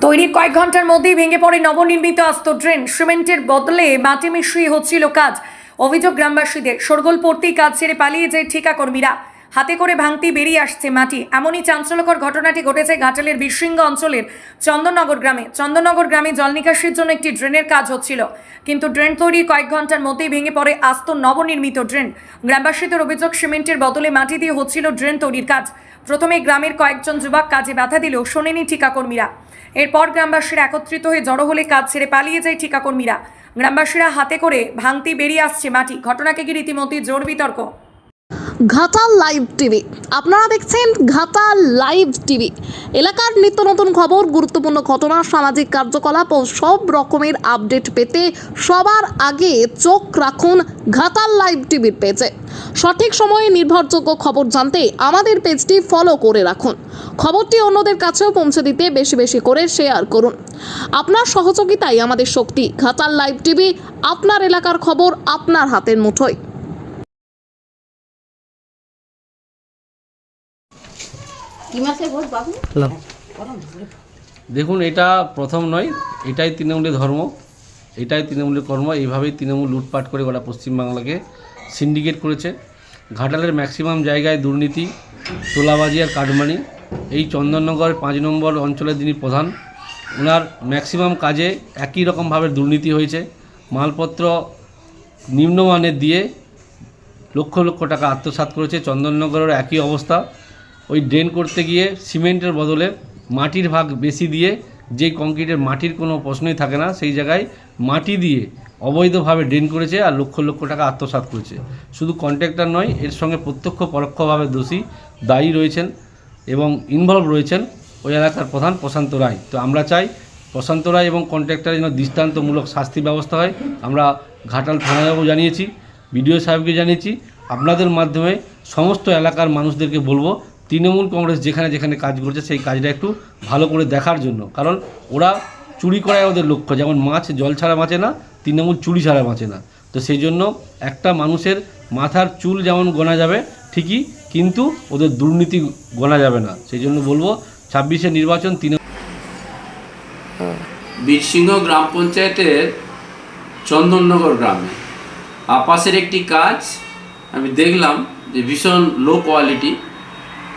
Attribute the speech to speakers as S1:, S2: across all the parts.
S1: তৈরির কয়েক ঘন্টার মধ্যেই ভেঙে পড়ে নবনির্মিত আস্ত ড্রেন। সিমেন্টের বদলে মাটি মিশিয়ে হচ্ছিল কাজ। অভিযোগ গ্রামবাসীদের। শোরগোল পড়তেই কাজ ছেড়ে পালিয়ে যায় ঠিকাকর্মীরা। হাতে করে ভাঙতেই বেরিয়ে আসছে মাটি। এমনই চাঞ্চল্যকর ঘটনাটি ঘটেছে ঘাটালের বীরসিংহ অঞ্চলের চন্দননগর গ্রামে। চন্দননগর গ্রামে জল নিকাশির জন্য একটি ড্রেনের কাজ হচ্ছিল, কিন্তু ড্রেন তৈরির কয়েক ঘন্টার মধ্যেই ভেঙে পড়ে আস্ত নবনির্মিত ড্রেন। গ্রামবাসীদের অভিযোগ, সিমেন্টের বদলে মাটি দিয়ে হচ্ছিল ড্রেন তৈরির কাজ। প্রথমে গ্রামের কয়েকজন যুবক কাজে বাধা দিলেও শোনেনি ঠিকাকর্মীরা। এরপর গ্রামবাসীরা একত্রিত হয়ে জড়ো হলে কাজ ছেড়ে পালিয়ে যায় ঠিকাকর্মীরা। গ্রামবাসীরা হাতে করে ভাঙতেই বেরিয়ে আসছে মাটি। ঘটনাকে ঘিরে রীতিমতো জোর বিতর্ক।
S2: ঘাটাল লাইভ টিভি, আপনারা দেখছেন ঘাটাল লাইভ টিভি। এলাকার নিত্য নতুন খবর, গুরুত্বপূর্ণ ঘটনা, সামাজিক কার্যকলাপ ও সব রকমের আপডেট পেতে সবার আগে চোখ রাখুন ঘাটাল লাইভ টিভির পেজে। সঠিক সময়ে নির্ভরযোগ্য খবর জানতে আমাদের পেজটি ফলো করে রাখুন। খবরটি অন্যদের কাছেও পৌঁছে দিতে বেশি বেশি করে শেয়ার করুন। আপনার সহযোগিতাই আমাদের শক্তি। ঘাটাল লাইভ টিভি, আপনার এলাকার খবর আপনার হাতের মুঠোয়।
S3: দেখুন, এটা প্রথম নয়, এটাই তৃণমূলের ধর্ম, এটাই তৃণমূলের কর্ম। এইভাবেই তৃণমূল লুটপাট করে গোটা পশ্চিমবাংলাকে সিন্ডিকেট করেছে। ঘাটালের ম্যাক্সিমাম জায়গায় দুর্নীতি, তোলাবাজি আর কাটমানি। এই চন্দননগর 5 নম্বর অঞ্চলের যিনি প্রধান, ওনার ম্যাক্সিমাম কাজে একই রকমভাবে দুর্নীতি হয়েছে। মালপত্র নিম্নমানের দিয়ে লক্ষ লক্ষ টাকা আত্মসাৎ করেছে। চন্দননগরের একই অবস্থা। ওই ড্রেন করতে গিয়ে সিমেন্টের বদলে মাটির ভাগ বেশি দিয়ে, যেই কংক্রিটের মাটির কোনো প্রশ্নই থাকে না, সেই জায়গায় মাটি দিয়ে অবৈধভাবে ড্রেন করেছে আর লক্ষ লক্ষ টাকা আত্মসাৎ করেছে। শুধু কন্ট্রাক্টর নয়, এর সঙ্গে প্রত্যক্ষ পরোক্ষভাবে দায়ী রয়েছেন এবং ইনভলভ রয়েছেন ওই এলাকার প্রধান প্রশান্ত রায়। তো আমরা চাই প্রশান্ত রায় এবং কন্ট্রাক্টরের যেন দৃষ্টান্তমূলক শাস্তি ব্যবস্থা হয়। আমরা ঘাটাল থানায়ও জানিয়েছি, বিডিও সাহেবকে জানিয়েছি। আপনাদের মাধ্যমে সমস্ত এলাকার মানুষদেরকে বলবো, তৃণমূল কংগ্রেস যেখানে যেখানে কাজ করছে সেই কাজটা একটু ভালো করে দেখার জন্য। কারণ ওরা চুরি করায় ওদের লক্ষ্য। যেমন মাছ জল ছাড়া বাঁচে না, তৃণমূল চুরি ছাড়া বাঁচে না। তো সেই জন্য একটা মানুষের মাথার চুল যেমন গোনা যাবে ঠিকই, কিন্তু ওদের দুর্নীতি গোনা যাবে না। সেই জন্য বলবো 26-এর নির্বাচন
S4: বীরসিংহ গ্রাম পঞ্চায়েতের চন্দননগর গ্রামে আপাসের একটি কাজ আমি দেখলাম যে ভীষণ লো কোয়ালিটি।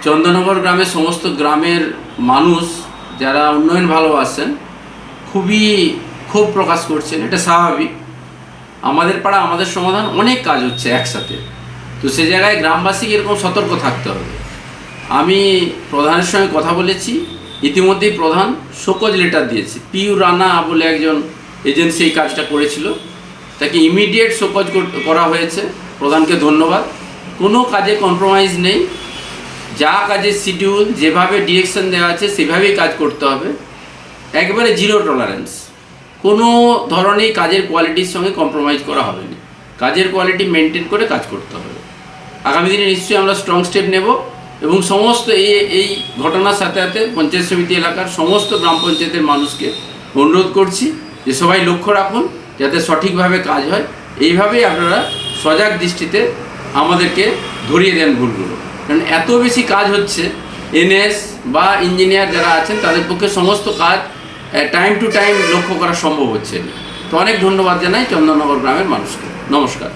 S4: চন্দননগর গ্রামের সমস্ত গ্রামের মানুষ যারা উন্নয়ন ভালোবাসেন খুবই ক্ষোভ প্রকাশ করছেন। এটা স্বাভাবিক, আমাদের পাড়া আমাদের সমাধান, অনেক কাজ হচ্ছে একসাথে। তো সে জায়গায় গ্রামবাসীকে এরকম সতর্ক থাকতে হবে। আমি প্রধানের সঙ্গে কথা বলেছি, ইতিমধ্যেই প্রধান শোকজ লেটার দিয়েছে। পিউ রানা বলে একজন এজেন্সি এই কাজটা করেছিল, তাকে ইমিডিয়েট শোকজ করা হয়েছে। প্রধানকে ধন্যবাদ। কোনো কাজে কম্প্রোমাইজ নেই, যা কাজের শিডিউল যেভাবে ডিরেকশন দেওয়া আছে সেভাবেই কাজ করতে হবে। একবারে জিরো টলারেন্স, কোনো ধরনের কাজের কোয়ালিটির সঙ্গে কম্প্রোমাইজ করা হবে না। কাজের কোয়ালিটি মেনটেন করে কাজ করতে হবে। আগামী দিনে নিশ্চয়ই আমরা স্ট্রং স্টেপ নেব এবং সমস্ত এই ঘটনার সাথে সাথে পঞ্চায়েত সমিতি এলাকার সমস্ত গ্রাম পঞ্চায়েতের মানুষকে অনুরোধ করছি যে সবাই লক্ষ্য রাখুন যাতে সঠিকভাবে কাজ হয়। এইভাবেই আপনারা সজাগ দৃষ্টিতে আমাদেরকে ধরিয়ে দেন ভুলগুলো। কারণ এত বেশি কাজ হচ্ছে, এনএস বা ইঞ্জিনিয়ার যারা আছেন তাদের পক্ষে সমস্ত কাজ টাইম টু টাইম লক্ষ্য করা সম্ভব হচ্ছে না। তো অনেক ধন্যবাদ জানাই চন্দননগর গ্রামের মানুষকে। নমস্কার।